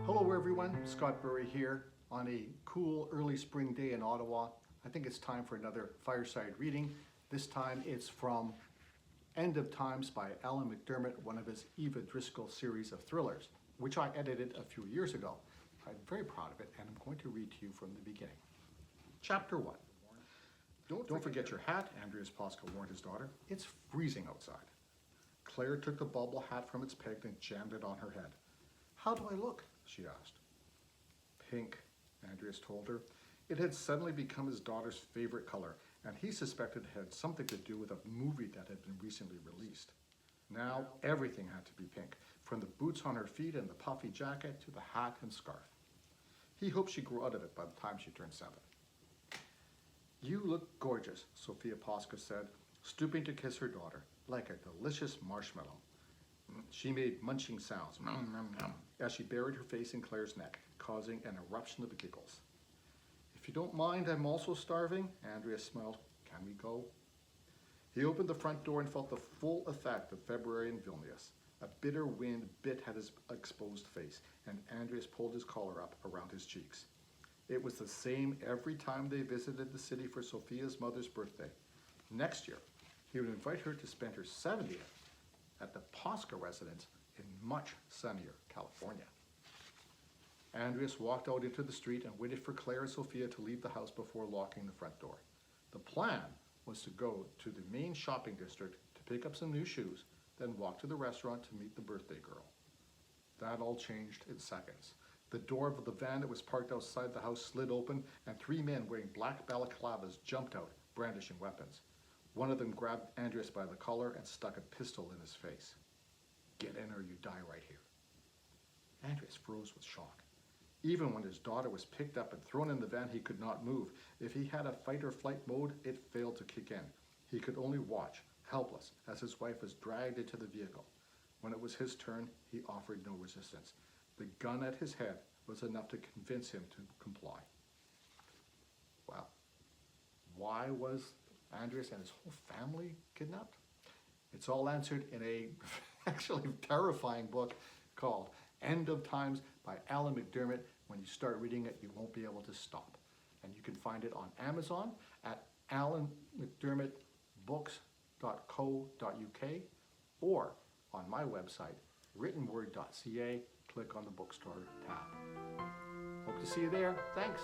Hello everyone, Scott Burry here on a cool early spring day in Ottawa. I think it's time for another Fireside reading. This time it's from End of Times by Alan McDermott, one of his Eva Driscoll series of thrillers, which I edited a few years ago. I'm very proud of it, and I'm going to read to you from the beginning. Chapter 1. Don't forget your hat, Andreas Posca warned his daughter. It's freezing outside. Claire took the bobble hat from its peg and jammed it on her head. How do I look? She asked. Pink, Andreas told her. It had suddenly become his daughter's favorite color, and he suspected it had something to do with a movie that had been recently released. Now everything had to be pink, from the boots on her feet and the puffy jacket to the hat and scarf. He hoped she'd grow out of it by the time she turned 7. You look gorgeous, Sophia Posca said, stooping to kiss her daughter, like a delicious marshmallow. She made munching sounds as she buried her face in Claire's neck, causing an eruption of giggles. If you don't mind, I'm also starving, Andreas smiled. Can we go? He opened the front door and felt the full effect of February in Vilnius. A bitter wind bit at his exposed face, and Andreas pulled his collar up around his cheeks. It was the same every time they visited the city for Sophia's mother's birthday. Next year, he would invite her to spend her 70th at the Posca residence in much sunnier California. Andreas walked out into the street and waited for Claire and Sophia to leave the house before locking the front door. The plan was to go to the main shopping district to pick up some new shoes, then walk to the restaurant to meet the birthday girl. That all changed in seconds. The door of the van that was parked outside the house slid open, and 3 men wearing black balaclavas jumped out, brandishing weapons. One of them grabbed Andreas by the collar and stuck a pistol in his face. Get in or you die right here. Andreas froze with shock. Even when his daughter was picked up and thrown in the van, he could not move. If he had a fight or flight mode, it failed to kick in. He could only watch, helpless, as his wife was dragged into the vehicle. When it was his turn, he offered no resistance. The gun at his head was enough to convince him to comply. Well, why was Andreas and his whole family kidnapped? It's all answered in a actually terrifying book called End of Times by Alan McDermott. When you start reading it, you won't be able to stop. And you can find it on Amazon at alanmcdermottbooks.co.uk or on my website, writtenword.ca. Click on the bookstore tab. Hope to see you there. Thanks.